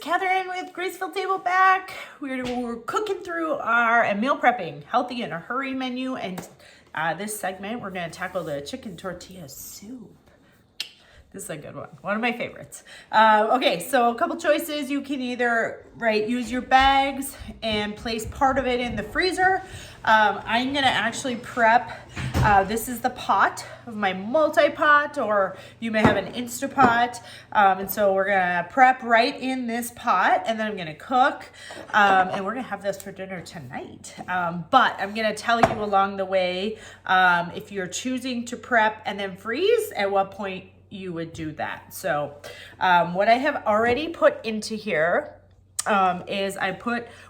Catherine with Graceful Table back. We're cooking through our meal prepping, healthy in a hurry menu, and this segment we're going to tackle the chicken tortilla soup. This is a good one of my favorites. Okay, so a couple choices. You can either use your bags and place part of it in the freezer. I'm gonna actually prep, this is the pot of my multi-pot, or you may have an Instapot. And so we're gonna prep right in this pot, and then I'm gonna cook, and we're gonna have this for dinner tonight. But I'm gonna tell you along the way, if you're choosing to prep and then freeze, at what point you would do that. So what I have already put into here is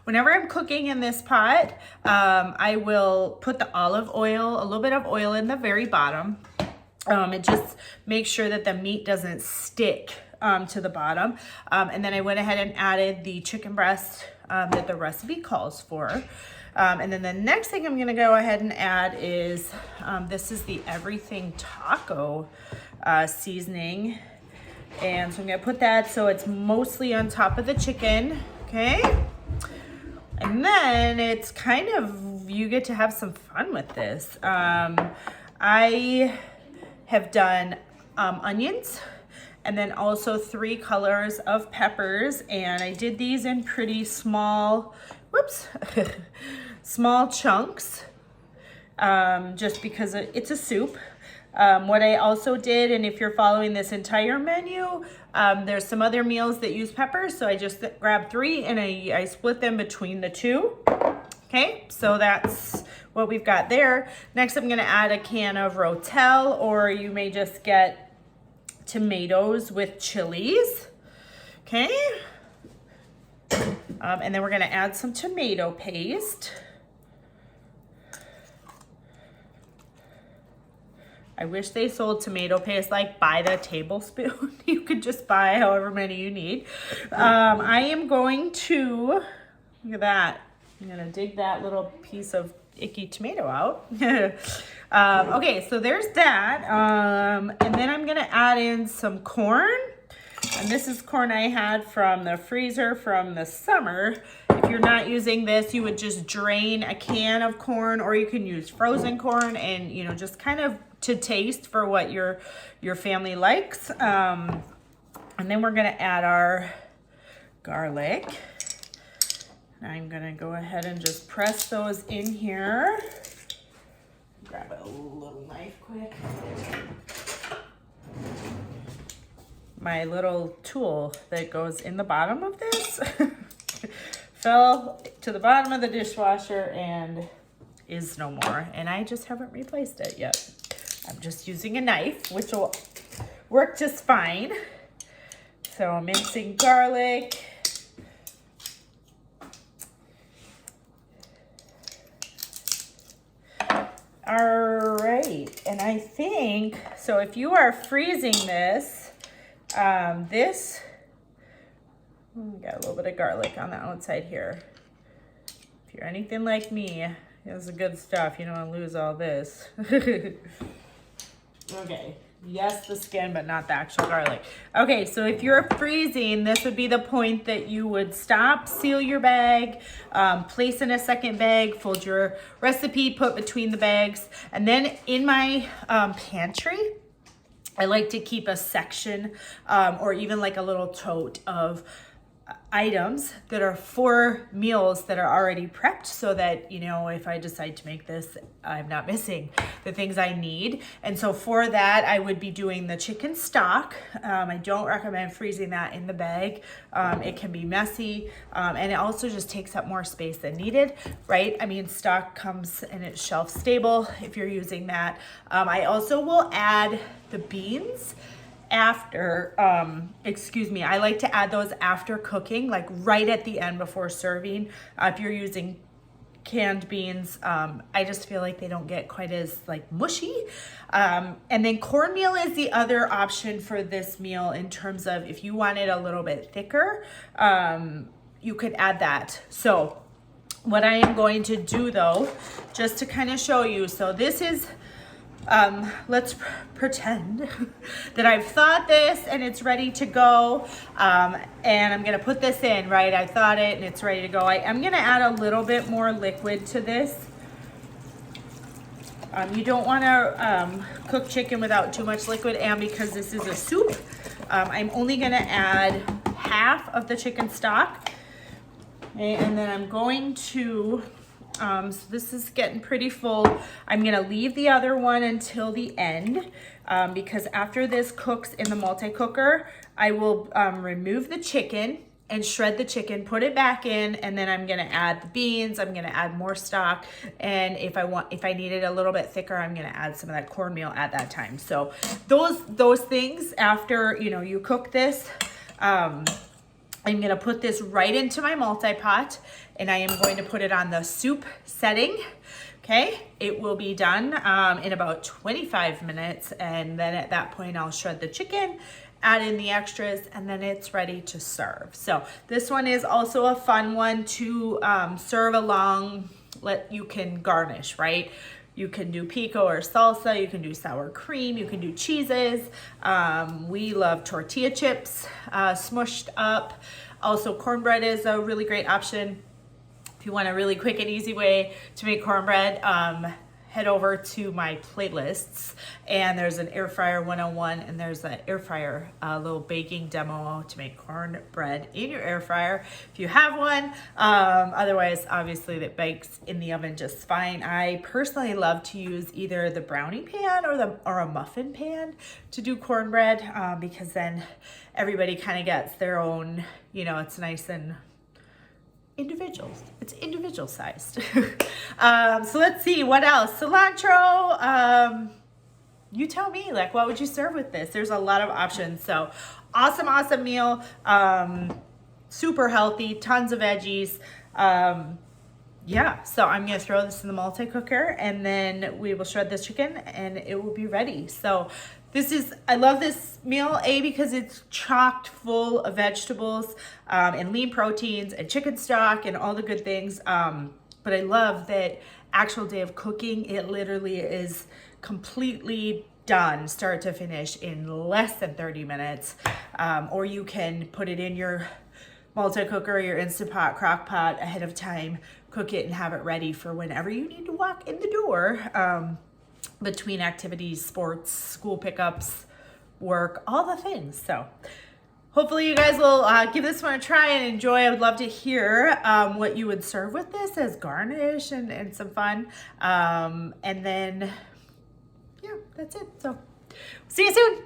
whenever I'm cooking in this pot, I will put the olive oil, a little bit of oil in the very bottom. It just makes sure that the meat doesn't stick to the bottom. And then I went ahead and added the chicken breast that the recipe calls for. And then the next thing I'm gonna go ahead and add is, this is the Everything Taco seasoning. And so I'm gonna put that so it's mostly on top of the chicken, okay? And then it's kind of, you get to have some fun with this. I have done onions, and then also 3 colors of peppers, and I did these in pretty small, small chunks, just because it's a soup. What I also did, and if you're following this entire menu, there's some other meals that use peppers, so I just grabbed 3 and I split them between the 2. Okay, so that's what we've got there. Next, I'm gonna add a can of Rotel, or you may just get tomatoes with chilies. Okay, and then we're gonna add some tomato paste. I wish they sold tomato paste like by the tablespoon. You could just buy however many you need. I am going to, look at that. I'm gonna dig that little piece of icky tomato out. Okay, so there's that. And then I'm gonna add in some corn. And this is corn I had from the freezer from the summer. If you're not using this, you would just drain a can of corn, or you can use frozen corn, and just kind of to taste for what your family likes. And then we're gonna add our garlic. I'm gonna go ahead and just press those in here. Grab a little knife quick. My little tool that goes in the bottom of this fell to the bottom of the dishwasher and is no more, and I just haven't replaced it yet. I'm just using a knife, which will work just fine. So I'm mincing garlic. All right, and I think, so if you are freezing this, got a little bit of garlic on the outside here. If you're anything like me, this is good stuff. You don't want to lose all this. Okay, yes, the skin, but not the actual garlic. Okay, so if you're freezing, this would be the point that you would stop, seal your bag, place in a second bag, fold your recipe, put between the bags. And then in my pantry, I like to keep a section or even like a little tote of items that are for meals that are already prepped, so that if I decide to make this, I'm not missing the things I need. And so for that, I would be doing the chicken stock. I don't recommend freezing that in the bag. It can be messy, and it also just takes up more space than needed, right? I mean, stock comes and it's shelf stable if you're using that. I also will add the beans after, I like to add those after cooking, like right at the end before serving. If you're using canned beans, I just feel like they don't get quite as mushy. And then cornmeal is the other option for this meal, in terms of if you want it a little bit thicker, you could add that. So what I am going to do though, just to kind of show you, so this is let's pretend that I've thawed this and it's ready to go. And I'm gonna put this in, right? I thawed it and it's ready to go. I'm gonna add a little bit more liquid to this. You don't wanna cook chicken without too much liquid, and because this is a soup, I'm only gonna add half of the chicken stock. Okay, and then I'm going to, so this is getting pretty full. I'm gonna leave the other one until the end because after this cooks in the multi-cooker, I will remove the chicken and shred the chicken, put it back in, and then I'm gonna add the beans, I'm gonna add more stock, and if I need it a little bit thicker, I'm gonna add some of that cornmeal at that time. So those things, after you cook this, I'm gonna put this right into my multi-pot, and I am going to put it on the soup setting. Okay, it will be done in about 25 minutes, and then at that point I'll shred the chicken, add in the extras, and then it's ready to serve. So this one is also a fun one to serve along. You can garnish, right? You can do pico or salsa, you can do sour cream, you can do cheeses. We love tortilla chips smushed up. Also, cornbread is a really great option. If you want a really quick and easy way to make cornbread, head over to my playlists, and there's an air fryer 101, and there's an air fryer little baking demo to make cornbread in your air fryer if you have one. Otherwise, obviously, that bakes in the oven just fine. I personally love to use either the brownie pan or a muffin pan to do cornbread because then everybody kind of gets their own. It's nice and it's individual sized. So let's see what else. Cilantro. You tell me, what would you serve with this? There's a lot of options. So awesome meal. Super healthy, tons of veggies. Yeah, so I'm gonna throw this in the multi-cooker, and then we will shred this chicken and it will be ready. So I love this meal, because it's chocked full of vegetables and lean proteins and chicken stock and all the good things. But I love that actual day of cooking, it literally is completely done start to finish in less than 30 minutes. Or you can put it in your multi-cooker, your Instant Pot, crock pot ahead of time, cook it and have it ready for whenever you need to walk in the door. Between activities, sports, school pickups, work, all the things. So hopefully you guys will give this one a try and enjoy. I would love to hear what you would serve with this as garnish and some fun. And then, yeah, that's it. So see you soon.